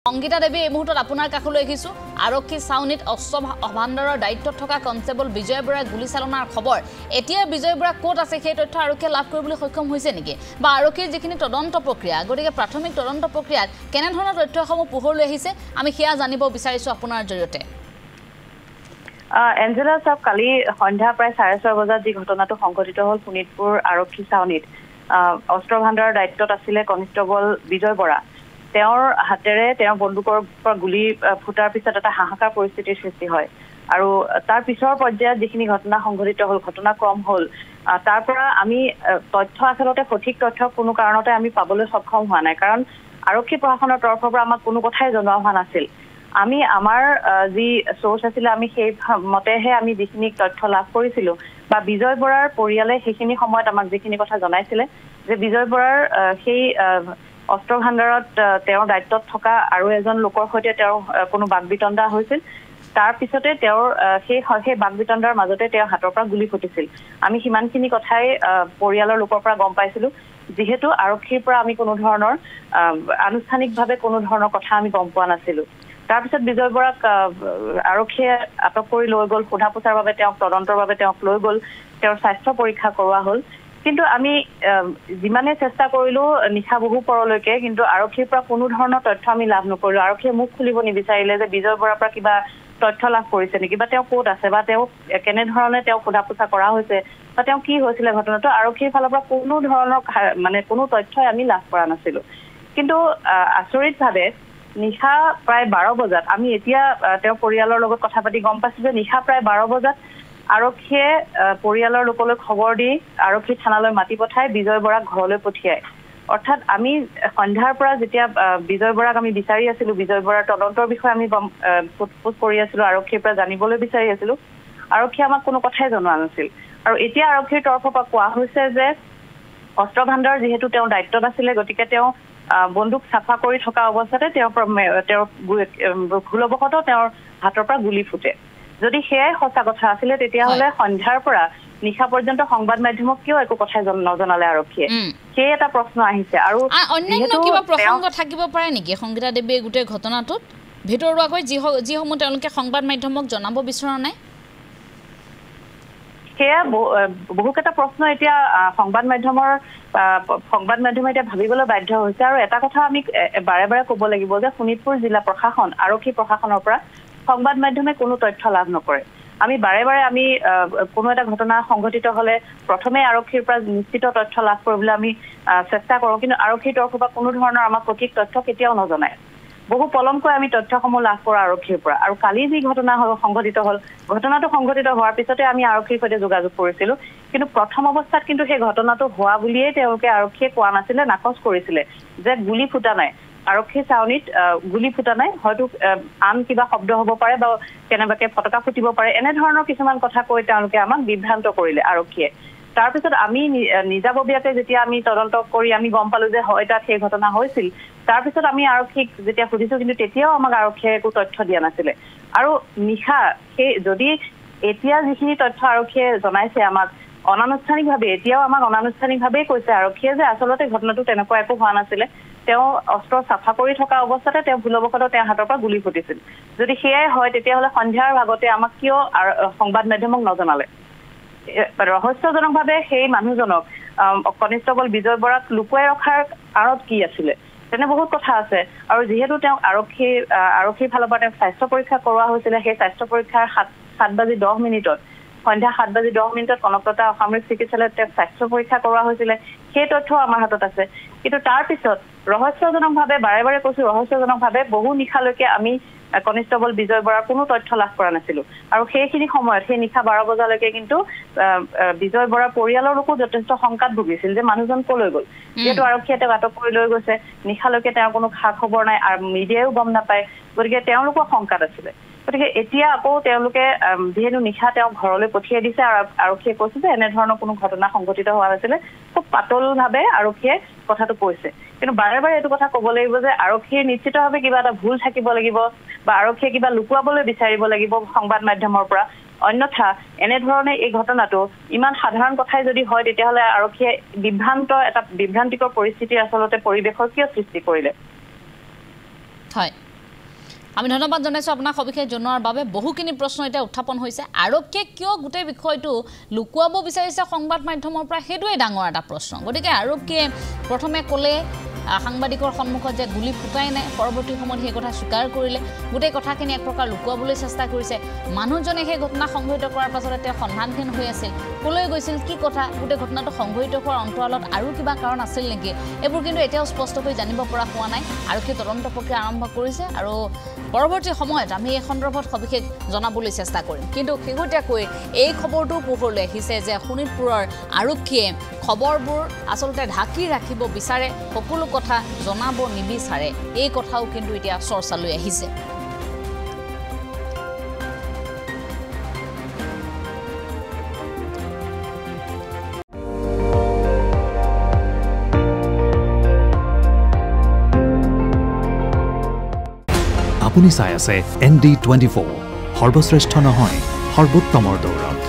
সংগীতা দেৱী এই মুহূৰ্তত আপোনাৰ কাষলৈ আহিছোঁ আৰক্ষী ছাউনীত অস্ত্ৰ ভাণ্ডাৰৰ দায়িত্বত থকা কনষ্টেবল বিজয় বৰাৰ গুলীচালনাৰ খবৰ এতিয়া বিজয় বৰা ক'ত আছে সেই তথ্য আৰক্ষীয়ে লাভ কৰিবলৈ সক্ষম হৈছে নেকি বা আৰক্ষীৰ যিখিনি তদন্ত প্ৰক্ৰিয়া গতিকে প্ৰাথমিক তদন্ত প্ৰক্ৰিয়াত কেনে ধৰণৰ তথ্যসমূহ পোহৰলৈ আহিছে আমি সেয়া জানিব বিচাৰিছোঁ আপোনাৰ জৰিয়তে এঞ্জেলা সাহেব কালি সন্ধ্যা প্ৰায় 6:30 বজাত যি ঘটনাটো সংঘটিত হ'ল পুনিতপুৰ আৰক্ষী ছাউনীত অস্ত্ৰ ভাণ্ডাৰৰ দায়িত্বত আছিলে কনষ্টেবল বিজয় বৰা তেওঁৰ হাতেৰে তেওঁৰ বন্দুকৰ পৰা গুলি ফুটাৰ পিছত এটা হাহাকাৰ পৰিস্থিতিৰ সৃষ্টি হয় আৰু তাৰ পিছৰ পৰ্যায়ত যিখিনি ঘটনা সংঘটিত হ'ল ঘটনাক্ৰম হ'ল তাৰ পৰা আমি তথ্য আচলতে সঠিক তথ্য কোনো কাৰণতে আমি পাবলৈ সক্ষম হোৱা নাই কাৰণ আৰক্ষী প্ৰশাসনৰ তৰফৰ পৰা আমাক কোনো কথাই জনোৱা হোৱা নাছিল আমি আমাৰ যি সোৰ্স আছিল আমি সেই মতেহে আমি যিখিনি তথ্য লাভ কৰিছিলোঁ বা বিজয় বৰাৰ পৰিয়ালে সেইখিনি সময়ত আমাক যিখিনি কথা জনাইছিলে যে বিজয় বৰাৰ সেই অস্ত্ৰ ভাণ্ডাৰত তেওঁৰ দায়িত্বত থকা আৰু এজন লোকৰ সৈতে তেওঁ কোনো বাকবিতণ্ডা হৈছিল তাৰ পিছতে তেওঁৰ সেই বাকবিতণ্ডাৰ মাজতে তেওঁৰ হাতৰ পৰা গুলি ফুটিছিল আমি সিমানখিনি কথাই পৰিয়ালৰ লোকৰ পৰা গম পাইছিলোঁ যিহেতু আৰক্ষীৰ পৰা আমি কোনো ধৰণৰ আনুষ্ঠানিকভাৱে কোনো ধৰণৰ কথা আমি গম পোৱা নাছিলোঁ তাৰপিছত বিজয় বৰাক আৰক্ষীয়ে আটক কৰি লৈ গ'ল সোধা পোছাৰ বাবে তেওঁক তদন্তৰ বাবে তেওঁক লৈ গ'ল তেওঁৰ স্বাস্থ্য পৰীক্ষা কৰোৱা হ'ল কিন্তু আমি যিমানে চেষ্টা কৰিলো নিশা বহু পৰলৈকে কিন্তু আৰক্ষীৰ পৰা কোনো ধৰণৰ তথ্য আমি লাভ নকৰিলো আৰক্ষীয়ে মুখ খুলিব নিবিচাৰিলে যে বিজয় বৰাৰ পৰা কিবা তথ্য লাভ কৰিছে নেকি বা তেওঁ ক'ত আছে বা তেওঁ কেনেধৰণে তেওঁ সোধা পোছা কৰা হৈছে বা তেওঁ কি হৈছিলে ঘটনাটো আৰক্ষীৰ ফালৰ পৰা কোনো ধৰণৰ মানে কোনো তথ্যই আমি লাভ কৰা নাছিলো কিন্তু আচৰিতভাৱে নিশা প্ৰায় 12 বজাত আমি এতিয়া তেওঁৰ পৰিয়ালৰ লগত কথা পাতি গম পাইছোঁ যে নিশা প্ৰায় 12 বজাত আৰক্ষীয়ে পৰিয়ালৰ লোকলৈ খবৰ দি আৰক্ষী থানালৈ মাতি পঠাই বিজয় বৰাক ঘৰলৈ পঠিয়ায় অৰ্থাৎ আমি সন্ধ্যাৰ পৰা যেতিয়া বিজয় বৰাক আমি বিচাৰি আছিলোঁ বিজয় বৰাৰ তদন্তৰ বিষয়ে আমি পোষ্ট কৰি আছিলোঁ আৰক্ষীৰ পৰা জানিবলৈ বিচাৰি আছিলোঁ আৰক্ষীয়ে আমাক কোনো কথাই জনোৱা নাছিল আৰু এতিয়া আৰক্ষীৰ তৰফৰ পৰা কোৱা হৈছে যে অস্ত্ৰ ভাণ্ডাৰ যিহেতু তেওঁৰ দায়িত্বত আছিলে গতিকে তেওঁ বন্দুক চাফা কৰি থকা অৱস্থাতে তেওঁৰ ভুলবশতঃ তেওঁৰ হাতৰ পৰা গুলি ফুটে যদি সেয়াই সঁচা কথা আছিলে তেতিয়াহ'লে সন্ধ্যাৰ পৰা নিশা পৰ্যন্ত সংবাদ মাধ্যমক কিয় একো কথা নজনালে আৰক্ষীয়ে সেই এটা প্ৰশ্ন আহিছে আৰু অন্যান্য কিবা প্ৰসংগ থাকিব পাৰে নেকি সংগীতা দেৱীয়ে গোটেই ঘটনাটোত ভিতৰুৱাকৈ যিসমূহ তেওঁলোকে সংবাদ মাধ্যমক জনাব বিচৰা নাই সেয়া বহুকেইটা প্ৰশ্ন এতিয়া সংবাদ মাধ্যমে এতিয়া ভাবিবলৈ বাধ্য হৈছে আৰু এটা কথা আমি বাৰে বাৰে ক'ব লাগিব যে শোণিতপুৰ জিলা প্ৰশাসন আৰক্ষী প্ৰশাসনৰ পৰা সংবাদ মাধ্যমে কোনো তথ্য লাভ নকৰে আমি বাৰে বাৰে আমি কোনো এটা ঘটনা সংঘটিত হ'লে প্ৰথমে আৰক্ষীৰ পৰা নিশ্চিত তথ্য লাভ কৰিবলৈ আমি চেষ্টা কৰোঁ কিন্তু আৰক্ষীৰ তৰফৰ পৰা কোনো ধৰণৰ আমাক সঠিক তথ্য কেতিয়াও নজনায় বহু পলমকৈ আমি তথ্যসমূহ লাভ কৰোঁ আৰক্ষীৰ পৰা আৰু কালি যি ঘটনা সংঘটিত হ'ল ঘটনাটো সংঘটিত হোৱাৰ পিছতে আমি আৰক্ষীৰ সৈতে যোগাযোগ কৰিছিলোঁ কিন্তু প্ৰথম অৱস্থাত কিন্তু সেই ঘটনাটো হোৱা বুলিয়েই তেওঁলোকে আৰক্ষীয়ে কোৱা নাছিলে নাকচ কৰিছিলে যে গুলি ফুটা নাই আৰক্ষী ছাউনীত গুলি ফুটা নাই হয়তো আন কিবা শব্দ হ'ব পাৰে বা কেনেবাকে ফটকা ফুটিব পাৰে এনেধৰণৰ কিছুমান কথা কৈ তেওঁলোকে আমাক বিভ্ৰান্ত কৰিলে আৰক্ষীয়ে তাৰপিছত আমি নিজাববীয়াকৈ যেতিয়া আমি তদন্ত কৰি আমি গম পালোঁ যে হয় তাত সেই ঘটনা হৈছিল তাৰপিছত আমি আৰক্ষীক যেতিয়া সুধিছোঁ কিন্তু তেতিয়াও আমাক আৰক্ষীয়ে একো তথ্য দিয়া নাছিলে আৰু নিশা সেই যদি এতিয়া যিখিনি তথ্য আৰক্ষীয়ে জনাইছে আমাক অনানুষ্ঠানিকভাৱে এতিয়াও আমাক অনানুষ্ঠানিকভাৱেই কৈছে আৰক্ষীয়ে যে আচলতে ঘটনাটো তেনেকুৱা একো হোৱা নাছিলে তেওঁ অস্ত্ৰ চাফা কৰি থকা অৱস্থাতে তেওঁ ভুলবশতঃ তেওঁৰ হাতৰ পৰা গুলি ফুটিছিল যদি সেয়াই হয় তেতিয়াহ'লে সন্ধ্যাৰ ভাগতে আমাক কিয় সংবাদ মাধ্যমক নজনালে ৰহস্যজনকভাৱে সেই মানুহজনক কনষ্টেবল বিজয় বৰাক লুকুৱাই ৰখাৰ আঁৰত কি আছিলে তেনে বহুত কথা আছে আৰু যিহেতু তেওঁক আৰক্ষীৰ ফালৰ পৰা তেওঁক স্বাস্থ্য পৰীক্ষা কৰোৱা হৈছিলে সেই স্বাস্থ্য পৰীক্ষাৰ 7:10 সন্ধ্যা 7:10 কনকলতা অসামৰিক চিকিৎসালয়ত তেওঁক স্বাস্থ্য পৰীক্ষা কৰোৱা হৈছিলে সেই তথ্য আমাৰ হাতত আছে কিন্তু তাৰপিছত ৰহস্যজনকভাৱে বাৰে বাৰে কৈছোঁ ৰহস্যজনকভাৱে বহু নিশালৈকে আমি কনষ্টেবল বিজয় বৰাৰ কোনো তথ্য লাভ কৰা নাছিলোঁ আৰু সেইখিনি সময়ত সেই নিশা 12 বজালৈকে কিন্তু বিজয় বৰাৰ পৰিয়ালৰ লোকো যথেষ্ট শংকাত ভুগিছিল যে মানুহজন ক'লৈ গ'ল যিহেতু আৰক্ষীয়ে তেওঁক আটক কৰি লৈ গৈছে নিশালৈকে তেওঁৰ কোনো খা খবৰ নাই আৰু মিডিয়ায়ো গম নাপায় গতিকে তেওঁলোকো শংকাত আছিলে গতিকে এতিয়া আকৌ তেওঁলোকে যিহেতু নিশা তেওঁক ঘৰলৈ পঠিয়াই দিছে আৰু আৰক্ষীয়ে কৈছে যে এনেধৰণৰ কোনো ঘটনা সংঘটিত হোৱা নাছিলে খুব পাতলভাৱে আৰক্ষীয়ে কথাটো কৈছে কিন্তু বাৰে বাৰে এইটো কথা ক'ব লাগিব যে আৰক্ষীয়ে নিশ্চিতভাৱে কিবা এটা ভুল থাকিব লাগিব বা আৰক্ষীয়ে কিবা লুকুৱাবলৈ বিচাৰিব লাগিব সংবাদ মাধ্যমৰ পৰা অন্যথা এনেধৰণে এই ঘটনাটো ইমান সাধাৰণ কথাই যদি হয় তেতিয়াহ'লে আৰক্ষীয়ে বিভ্ৰান্তিকৰ পৰিস্থিতি আচলতে পৰিৱেশৰ কিয় সৃষ্টি কৰিলে হয় আমি ধন্যবাদ জনাইছো আপোনাক সবিশেষ জনোৱাৰ বাবে বহুখিনি প্ৰশ্ন এটা উত্থাপন হৈছে আৰক্ষীয়ে কিয় গোটেই বিষয়টো লুকুৱাব বিচাৰিছে সংবাদ মাধ্যমৰ পৰা সেইটোৱে ডাঙৰ এটা প্ৰশ্ন গতিকে আৰক্ষীয়ে প্ৰথমে ক'লে সাংবাদিকৰ সন্মুখত যে গুলি ফুটাই নাই পৰৱৰ্তী সময়ত সেই কথা স্বীকাৰ কৰিলে গোটেই কথাখিনি এক প্ৰকাৰ লুকুৱাবলৈ চেষ্টা কৰিছে মানুহজনে সেই ঘটনা সংঘটিত কৰাৰ পাছতে তেওঁ সন্ধানহীন হৈ আছিল কলৈ গৈছিল কি কথা গোটেই ঘটনাটো সংঘটিত হোৱাৰ অন্তৰালত আৰু কিবা কাৰণ আছিল নেকি এইবোৰ কিন্তু এতিয়াও স্পষ্টকৈ জানিব পৰা হোৱা নাই আৰক্ষী তদন্ত প্ৰক্ৰিয়া আৰম্ভ কৰিছে আৰু পৰৱৰ্তী সময়ত আমি এই সন্দৰ্ভত সবিশেষ জনাবলৈ চেষ্টা কৰিম কিন্তু শেহতীয়াকৈ এই খবৰটো পোহৰলৈ আহিছে যে শোণিতপুৰৰ আৰক্ষীয়ে খবৰবোৰ আচলতে ঢাকি ৰাখিব বিচাৰে সকলো কথা জনাব নিবিচাৰে এই কথাও কিন্তু এতিয়া চৰ্চালৈ আহিছে আপুনি চাই আছে ND24 সৰ্বশ্ৰেষ্ঠ নহয় সৰ্বোত্তমৰ দৌৰত